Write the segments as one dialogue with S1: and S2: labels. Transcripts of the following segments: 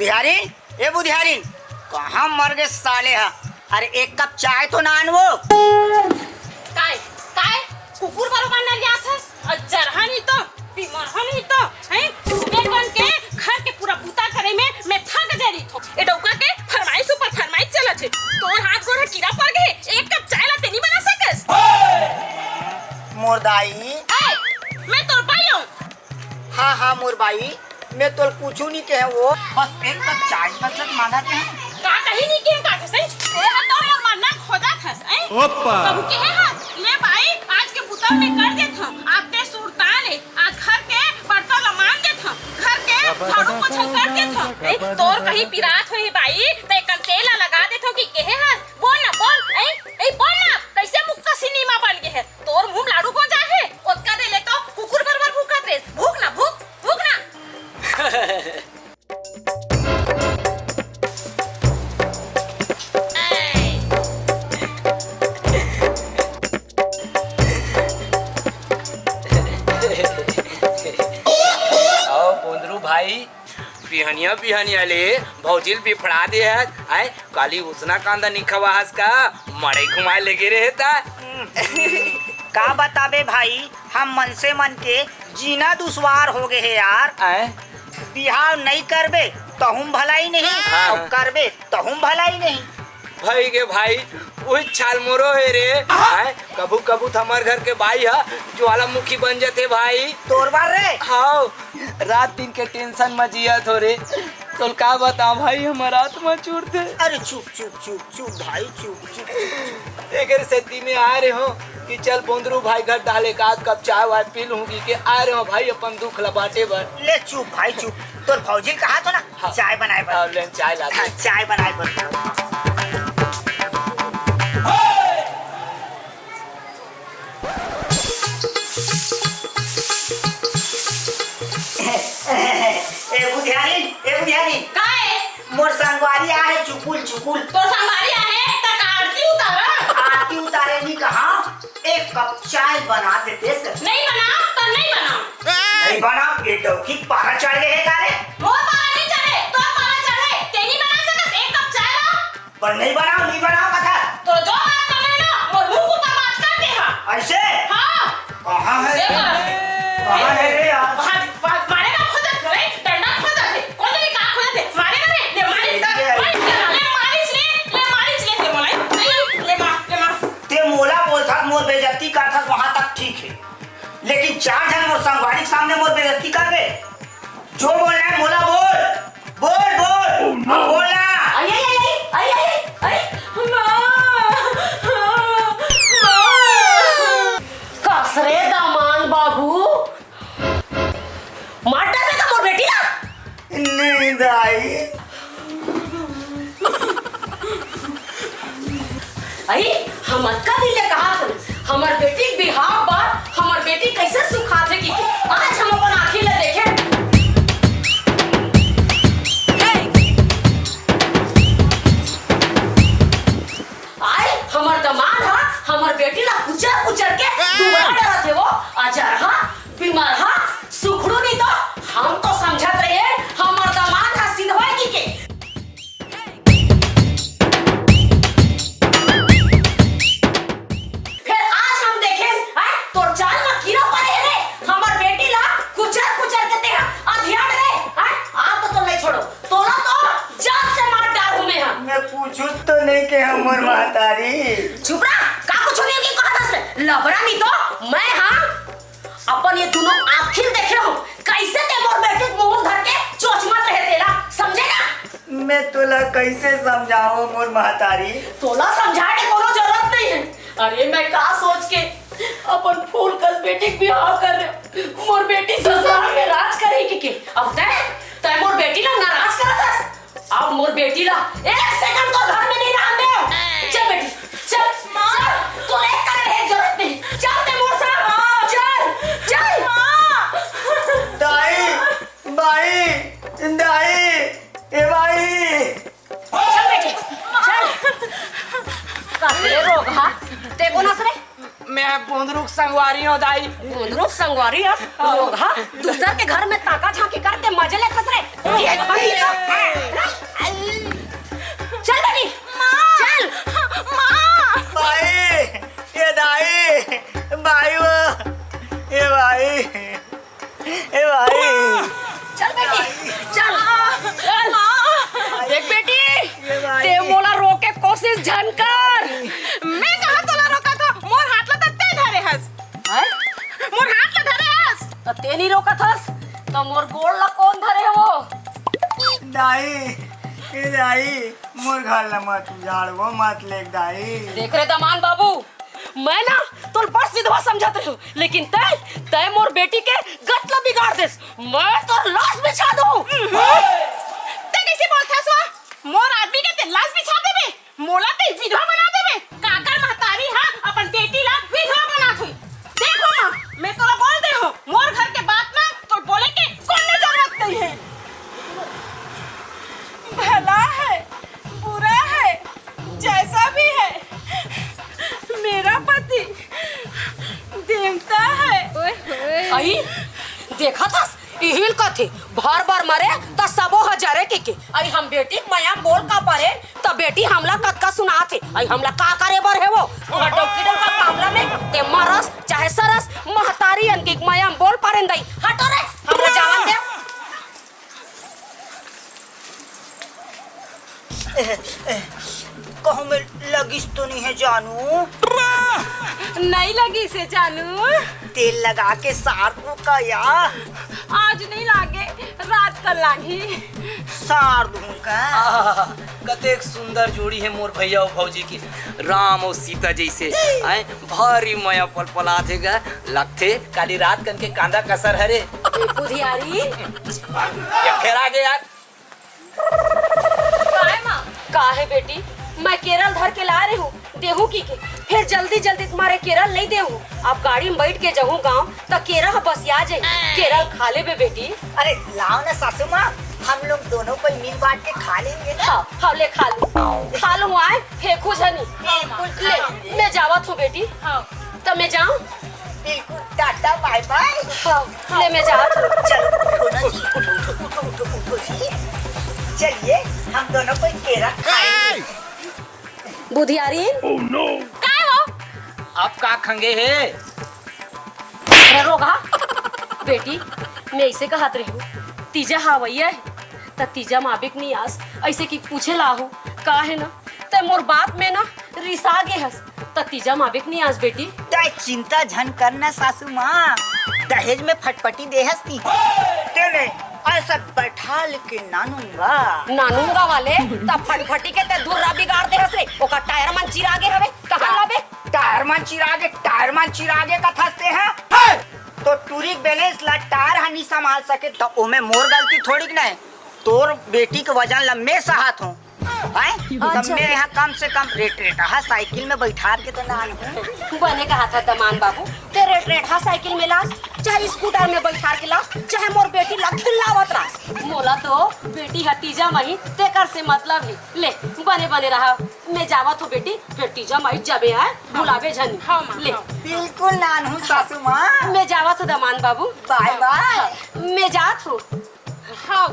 S1: बुधियारीन, ए बुधियारीन, कहाँ मर गए साले हा? अरे एक कप चाय तो ना आनवो।
S2: काय काय कुकुर बरोबर न लिया था और जरहा नहीं तो बीमार नहीं तो हैं सुबह बन के घर के पूरा बूता करे में मैं थक जारी थो ए डौका के फरमाइश ऊपर फरमाइश चला छे तोर हाथ गोड़ कीड़ा पड़ गए एक कप चाय ला ते नहीं बना सकस
S1: मोर दाई
S2: ए मैं तोर भाई हूं।
S1: हाँ हाँ मोर भाई, मैं तो पूछू नहीं के है वो, बस एक कप चाय बस मांगा के है।
S2: का कहीं नहीं के का सही ए हटो यार मरना खोदा था ए बाबू के है हाथ ले भाई आज के बूता में कर दे था आप दे सुरता ले आज घर के बर्तन लमान दे था घर के झाड़ू पोछा कर दे था ए तोर कहीं पिरात होई भाई ते कल तेल लगा दे था कि के है हाथ बोल ना बोल ए बोल ना कैसे मुक्का सिनेमा बन गए है तोर मुंह लाडू को जा है ओतका दे ले तो कुकुर बरबर भूखा रे भूख ना भूख ना
S3: भाई बिहनिया बिहनिया ले भौजिल बिफड़ा दे है आए काली उसना कांदा निखवा हस का मड़ई घुमाए लेके रहता
S1: का बताबे भाई, हम मन से मन के जीना दुश्वार हो गए है यार। बिहाव नहीं करबे तो हम भलाई नहीं,
S3: हाँ।
S1: और करबे तो हम भलाई नहीं।
S3: भाई के भाई वही छाल मोरो है रे आए कबू कबू हमार घर के भाई है ज्वालामुखी बन जाते भाई
S1: तोर बार रे
S3: हाँ रात दिन के टेंशन में जिया थोड़े तो का बताओ भाई हमारा आत्मा चूर दे।
S1: अरे चुप चुप चुप चुप भाई चुप चुप
S3: एक सेती में आ रहे हो कि चल बोंदरू भाई घर डाले का आध कप चाय वाय पी लूंगी कि आ रहे हो भाई अपन दुख लबाटे बर।
S1: ले चुप भाई चुप, तोर भौजी कहा तो ना
S3: हाँ।
S1: चाय बनाए बर।
S3: ले चाय ला
S1: हाँ, चाय बनाए बर। ए बुधियारीन
S2: काहे
S1: मोर संगवारी आ है चुकुल चुकुल
S2: तो संभारी है त आरती उतारा
S1: आरती उतारे नहीं कहा, एक कप चाय बना देते सर।
S2: नहीं बनाओ तो नहीं बनाओ
S1: नहीं बना ये डौकी पारा चढ़ गए है कारे
S2: मोर पारा नहीं चढ़े तो पारा चढ़े ते नहीं बना सकत एक कप चाय ला
S1: पर नहीं बनाओ कथा
S2: तो जो बात करने ना मोर मुंह को बर्बाद कर दे हां
S1: ऐसे।
S2: हां
S1: कहाँ है
S2: से
S1: कहाँ है रे यार?
S2: मारे ना खोद रे डंडा खोद दे कौन नहीं का खोद दे मारे ना रे ले मारिस ले ते मोलाई ले मार
S1: ते मोला बोलता मोर बेइज्जती करता वहां तक ठीक है, लेकिन चार जन मोर संगवारी के सामने मोर बेइज्जती कर बे। जो बोलना है मोला बोल बोल बोल बोलना।
S2: आई कसरे दामान बाबू मारता में तो मोर बेटी ना
S1: नहीं दाई
S2: अरे हम अक्का दिले कहा था हमार बेटी के बिहाव बात हमार बेटी कैसे सुखा थे कि आज हम अपन आंखें ले देखे आई हमार दमाद हा हमार बेटी ला कुचर कुचर के दुबरा डरा थे वो अजर हा बीमार हा सुखड़ू नहीं तो हम तो समझत रहे हमार दमाद हा सिधवा की के
S1: तो नहीं के हमर महतारी
S2: चुप रहा का कुछ नहीं की कहा था लबड़ा नहीं तो मैं हां अपन ये दोनों आखिर देखे हूं कैसे ते मोर बेटे मुंह धर के चोच मत रहे तेरा समझेगा।
S1: मैं तोला कैसे समझाऊं मोर महतारी?
S2: तोला समझाने की कोनो जरूरत नहीं है। अरे मैं का सोच के अपन फूल कस बेटी के बियाह कर रहे मोर बेटी ससुराल में राज करेगी के अब तय मोर बेटी ना नाराज करत अब मोर बेटी ला एक सेकंड तो घर में नहीं रहने दे। चल बेटी चल मां तो एक कर है जरूरत नहीं चल ते मोर साथ चल चल
S1: दाई दाई ए भाई
S2: चल बेटी चल कसरे रोग हा ते कोण असरे
S3: मैं बोंदरुक संगवारी हूं दाई
S2: बोंदरुक संगवारी है रोग हा दूसर के घर में ताका झांकी करते मजे ले कसरे
S4: झनकर
S2: मैं कहा तोला रोका था मोर हाथ ला तत्ते धरे हस
S4: हैं
S2: मोर हाथ ला धरे हस
S4: तो तेनी रोकत हस तो मोर गोड़ ला कौन धरे हो
S1: दाई मोर घर ला मत झाड़बो मत ले दाई।
S4: देख रे दमान बाबू, मैं ना तोर बड़ विधवा समझत हूँ, लेकिन तय मोर बेटी के गतला बिगाड़ देस। मैं तोर लाश बिछा दूं।
S2: ते कैसे बोलता सो मोर आदमी के ते लाश बिछा देबे मोला ते विधवा बना देबे काकर महतारी हां अपन बेटी ला विधवा बना थई। देखो मां मैं तोरा बोल दे हूं मोर घर के बात ना तो बोले के कोन जरूरत नहीं है। भला है बुरा है जैसा भी है मेरा पति देवता है।
S4: आई देखा था इहिल का थे बार मारे त सबो हजारे के आई हम बेटी माया बोल का पारे त बेटी हमला कतका सुना थे आई हमला का करे बर है वो डॉक्टर का मामला में ते मरस चाहे सरस महतारी अनके माया बोल पारे दई हटो रे हमरा जावन दे।
S1: कहूँ में लगिस तो नहीं है जानू?
S2: नहीं लगी से जानू
S1: तेल लगा के सार दूं का या
S2: आज नहीं लागे रात कल लागी
S1: सार दूं का।
S3: कतेक सुंदर जोड़ी है मोर भैया और भौजी की, राम और सीता जैसे आए भारी माया पल पला थे लगते काली रात कन के कांदा कसर हरे
S4: बुधियारी
S3: फिर आगे यार
S4: का है बेटी मैं केरल धर के ला रही हूँ देहू की के फिर जल्दी तुम्हारे केरल नहीं देहू। अब गाड़ी में बैठ के जाऊँ गाँव तो केरल बस आ जाए केरल खा ले बे बेटी।
S1: अरे लाओ ना सासू माँ हम लोग दोनों को मिल बांट के खा लेंगे ना।
S4: हाँ ले खा लो आए फेंकू जनी ले मैं जावत हूँ बेटी। तो मैं जाऊँ
S1: बिल्कुल टाटा बाय बाय।
S4: ले मैं जावत हूँ।
S1: चलो उठो ना जी उठो जी चलिए हम दोनों को केरल खाएंगे।
S4: बुधियारी
S2: काय हो
S3: अब का खंगे है
S4: रोगा बेटी मैं ऐसे कहत रही हूँ तीजा हवैया है त तीजा माबिक नहीं आस ऐसे की पूछे लाहू का है ना ते मोर बात में ना रिसा गे हस त तीजा माबिक नहीं आस बेटी।
S1: तो चिंता झन करना सासू माँ दहेज में फटफटी दे हस्ती तेने ऐसा बैठा के
S4: नानूंगा वाले तब फटफटी के ते धुर्रा बिगाड़ दे हस रे ओका टायर मन चिरागे हवे कहां लाबे
S1: टायर मन चिरागे का थसते हैं तो टूरिक बैलेंस ला टायर हनी संभाल सके तो ओमे मोर गलती थोड़ी ना है तोर बेटी के वजन लम्बे सहात हो तब मेरे यहाँ कम से कम रेट साइकिल में बैठा के तो ना
S4: बने कहा था दमान बाबू ते रेट साइकिल में लास चाहे स्कूटर में बैठा के लास चाहे मोर बेटी ला खिलावत रास मोला तो बेटी हतीजा मही तेकर से मतलब है ले बने रहा मैं जावत हूँ बेटी फिर तीजा मही जबे आए बुलावे जनी ले
S1: बिल्कुल नानू सासू माँ
S4: मैं जावत हूँ दमान बाबू
S1: बाय बाय
S4: मैं जात हूँ। हाँ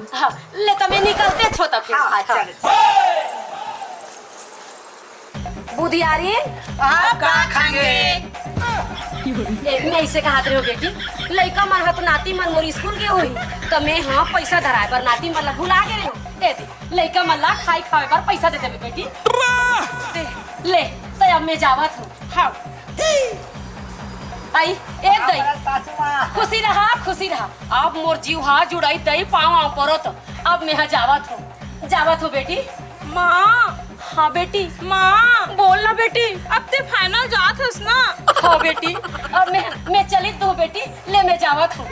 S4: ले तो मैं निकलते छोटा फिर बुधियारी
S1: आप का खाएंगे
S4: मैं ऐसे कहा रही हो बेटी लड़का मन हत नाती मन मोर स्कूल के हुई तो मैं हाँ पैसा धराए पर नाती मन ला भुला गए हो दे लड़का मन ला खाए पर पैसा दे दे बेटी दे ले तो अब मैं जावत हूँ। हाँ आई एक दई खुशी रहा अब मोर जीव हा जुड़ाई दई पाँव पड़त अब मैं जावत हूँ बेटी।
S2: माँ
S4: हाँ बेटी
S2: माँ
S4: बोल ना बेटी
S2: अब ते फाइनल जात हस ना।
S4: हाँ बेटी अब मैं चली तो बेटी ले मैं जावत हूँ।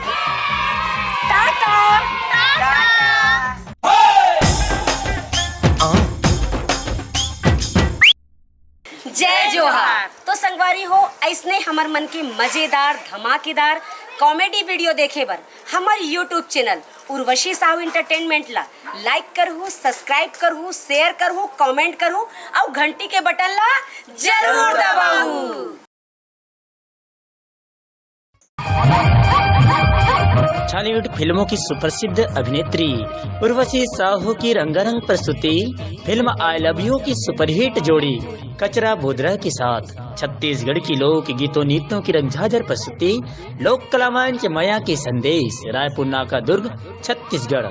S4: जय जोहार। तो संगवारी हो ऐसने हमार मन की मजेदार धमाकेदार कॉमेडी वीडियो देखे बर हमार YouTube channel Urvashi Sahu entertainment ला लाइक करहु सब्सक्राइब करहु शेयर करहु कमेंट करहु और घंटी के बटन ला जरूर दबाऊ।
S5: बॉलीवुड फिल्मों की सुप्रसिद्ध अभिनेत्री उर्वशी साहू की रंगारंग प्रस्तुति फिल्म आई लव यू की सुपरहिट जोड़ी कचरा बोधरा के साथ छत्तीसगढ़ की लोक गीतों नृत्यों की रंगझाझर प्रस्तुति लोक कला मंच माया के संदेश रायपुर नाका दुर्ग छत्तीसगढ़।